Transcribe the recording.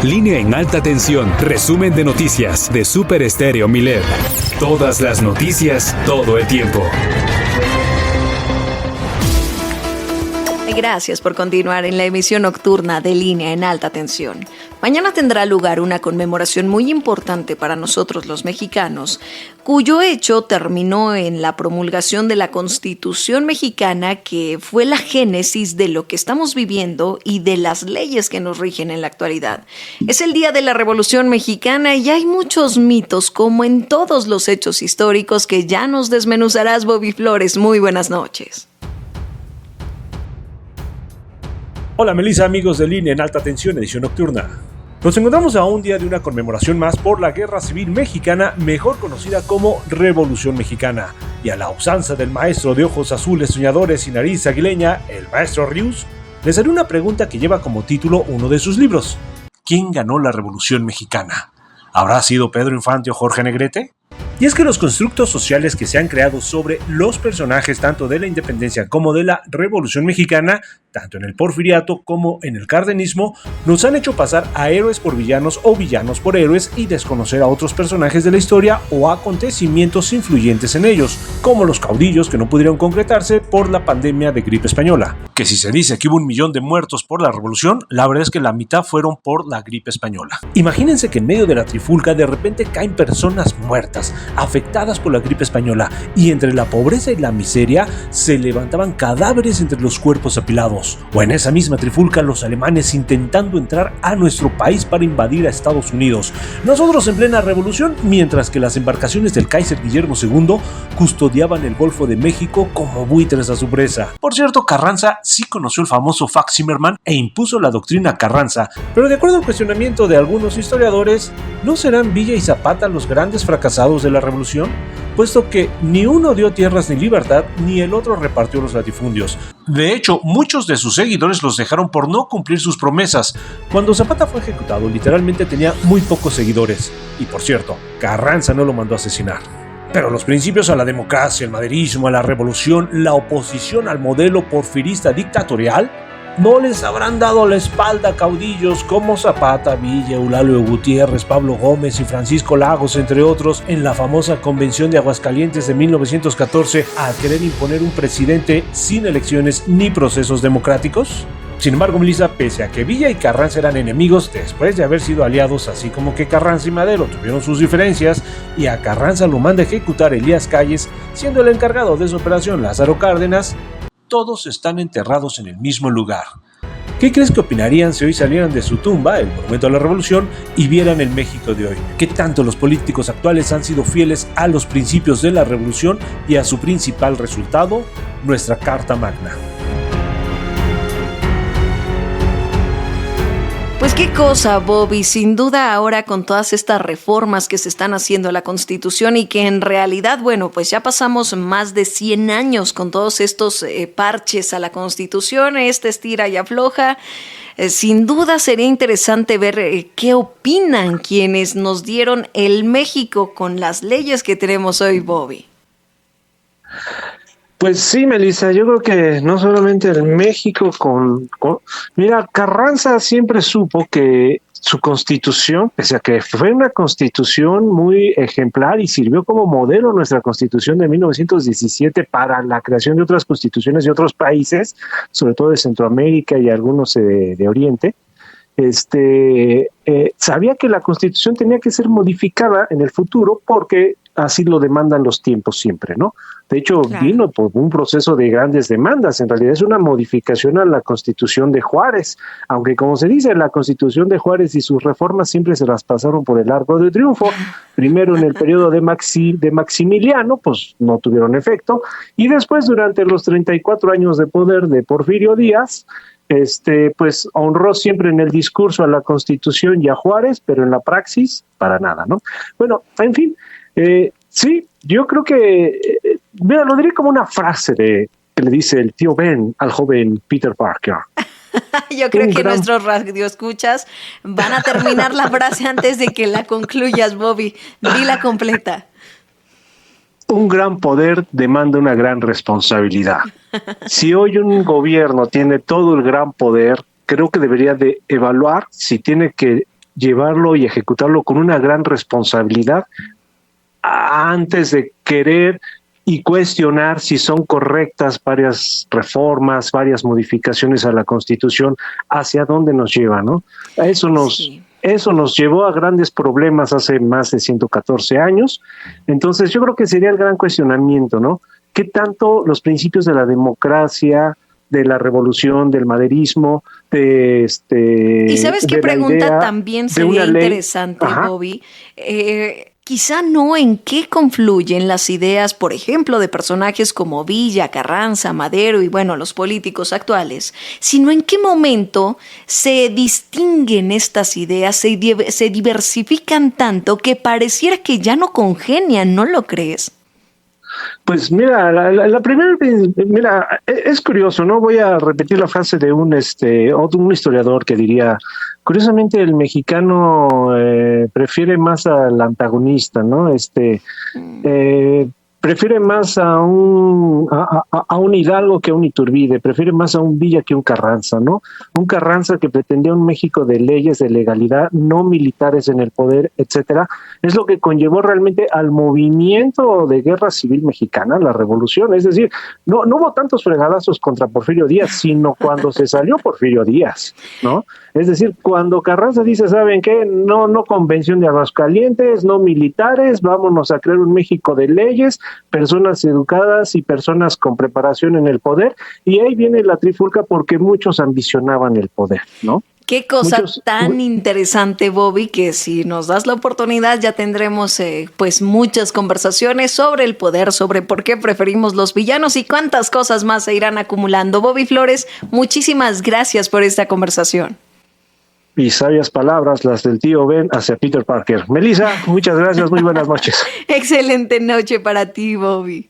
Línea en alta tensión. Resumen de noticias de Super Estéreo Milet. Todas las noticias, todo el tiempo. Gracias por continuar en la emisión nocturna de Línea en alta tensión. Mañana tendrá lugar una conmemoración muy importante para nosotros los mexicanos, cuyo hecho terminó en la promulgación de la Constitución mexicana, que fue la génesis de lo que estamos viviendo y de las leyes que nos rigen en la actualidad. Es el día de la Revolución Mexicana y hay muchos mitos, como en todos los hechos históricos, que ya nos desmenuzarás, Bobby Flores. Muy buenas noches. Hola Melissa, amigos de Línea en alta tensión, edición nocturna. Nos encontramos a un día de una conmemoración más por la Guerra Civil Mexicana, mejor conocida como Revolución Mexicana, y a la usanza del maestro de ojos azules, soñadores y nariz aguileña, el maestro Rius, les haré una pregunta que lleva como título uno de sus libros. ¿Quién ganó la Revolución Mexicana? ¿Habrá sido Pedro Infante o Jorge Negrete? Y es que los constructos sociales que se han creado sobre los personajes tanto de la independencia como de la Revolución Mexicana, tanto en el porfiriato como en el cardenismo, nos han hecho pasar a héroes por villanos o villanos por héroes y desconocer a otros personajes de la historia o acontecimientos influyentes en ellos, como los caudillos que no pudieron concretarse por la pandemia de gripe española. Que si se dice que hubo 1 millón de muertos por la revolución, la verdad es que la mitad fueron por la gripe española. Imagínense que en medio de la trifulca de repente caen personas muertas, afectadas por la gripe española, y entre la pobreza y la miseria se levantaban cadáveres entre los cuerpos apilados. O en esa misma trifulca los alemanes intentando entrar a nuestro país para invadir a Estados Unidos. Nosotros en plena revolución, mientras que las embarcaciones del Kaiser Guillermo II custodiaban el Golfo de México como buitres a su presa. Por cierto, Carranza sí conoció el famoso Fax Zimmerman e impuso la doctrina Carranza, pero de acuerdo al cuestionamiento de algunos historiadores, ¿no serán Villa y Zapata los grandes fracasados de la revolución? Puesto que ni uno dio tierras ni libertad, ni el otro repartió los latifundios. De hecho, muchos de sus seguidores los dejaron por no cumplir sus promesas. Cuando Zapata fue ejecutado, literalmente tenía muy pocos seguidores. Y por cierto, Carranza no lo mandó a asesinar. Pero los principios a la democracia, el maderismo, a la revolución, la oposición al modelo porfirista dictatorial, ¿no les habrán dado la espalda a caudillos como Zapata, Villa, Eulalio Gutiérrez, Pablo Gómez y Francisco Lagos, entre otros, en la famosa Convención de Aguascalientes de 1914, al querer imponer un presidente sin elecciones ni procesos democráticos? Sin embargo, Melissa, pese a que Villa y Carranza eran enemigos, después de haber sido aliados, así como que Carranza y Madero tuvieron sus diferencias, y a Carranza lo manda a ejecutar Elías Calles, siendo el encargado de su operación Lázaro Cárdenas, todos están enterrados en el mismo lugar. ¿Qué crees que opinarían si hoy salieran de su tumba, el monumento a la revolución, y vieran el México de hoy? ¿Qué tanto los políticos actuales han sido fieles a los principios de la revolución y a su principal resultado, nuestra Carta Magna? Pues qué cosa, Bobby, sin duda ahora con todas estas reformas que se están haciendo a la Constitución y que en realidad, bueno, pues ya pasamos más de 100 años con todos estos parches a la Constitución, estira y afloja. Sin duda sería interesante ver qué opinan quienes nos dieron el México con las leyes que tenemos hoy, Bobby. Pues sí, Melissa, yo creo que no solamente en México Mira, Carranza siempre supo que su constitución, pese a que fue una constitución muy ejemplar y sirvió como modelo nuestra constitución de 1917 para la creación de otras constituciones de otros países, sobre todo de Centroamérica y algunos de Oriente, sabía que la constitución tenía que ser modificada en el futuro porque así lo demandan los tiempos siempre, ¿no? De hecho, claro, vino por un proceso de grandes demandas. En realidad es una modificación a la Constitución de Juárez, aunque como se dice, la Constitución de Juárez y sus reformas siempre se las pasaron por el arco de triunfo. Primero en el periodo de Maximiliano, pues no tuvieron efecto, y después durante los 34 años de poder de Porfirio Díaz, pues honró siempre en el discurso a la Constitución y a Juárez, pero en la praxis, para nada, ¿no? Bueno, en fin, sí, yo creo que, mira, lo diré como una frase que le dice el tío Ben al joven Peter Parker. Yo creo que nuestros radioescuchas van a terminar la frase antes de que la concluyas, Bobby. Dila completa. Un gran poder demanda una gran responsabilidad. Si hoy un gobierno tiene todo el gran poder, creo que debería de evaluar si tiene que llevarlo y ejecutarlo con una gran responsabilidad antes de querer y cuestionar si son correctas varias reformas, varias modificaciones a la Constitución, hacia dónde nos lleva, ¿no? Eso nos llevó a grandes problemas hace más de 114 años. Entonces yo creo que sería el gran cuestionamiento, ¿no? ¿Qué tanto los principios de la democracia, de la revolución, del maderismo, de ¿Y sabes qué pregunta también sería interesante, Bobby? Quizá no en qué confluyen las ideas, por ejemplo, de personajes como Villa, Carranza, Madero y, bueno, los políticos actuales, sino en qué momento se distinguen estas ideas, se diversifican tanto que pareciera que ya no congenian, ¿no lo crees? Pues mira, la primera, mira, es curioso, ¿no? Voy a repetir la frase de un historiador que diría, curiosamente el mexicano prefiere más al antagonista, ¿no? Prefiere más a un Hidalgo que a un Iturbide, prefiere más a un Villa que a un Carranza, ¿no? Un Carranza que pretendía un México de leyes, de legalidad, no militares en el poder, etcétera, es lo que conllevó realmente al movimiento de guerra civil mexicana, la revolución. Es decir, no hubo tantos fregadazos contra Porfirio Díaz, sino cuando se salió Porfirio Díaz, ¿no? Es decir, cuando Carranza dice, ¿saben qué? No convención de Aguascalientes, no militares, vámonos a crear un México de leyes, personas educadas y personas con preparación en el poder, y ahí viene la trifulca porque muchos ambicionaban el poder, ¿no? Qué cosa tan interesante, Bobby, que si nos das la oportunidad ya tendremos pues muchas conversaciones sobre el poder, sobre por qué preferimos los villanos y cuántas cosas más se irán acumulando. Bobby Flores, muchísimas gracias por esta conversación. Y sabias palabras las del tío Ben hacia Peter Parker. Melissa, muchas gracias, muy buenas noches. Excelente noche para ti, Bobby.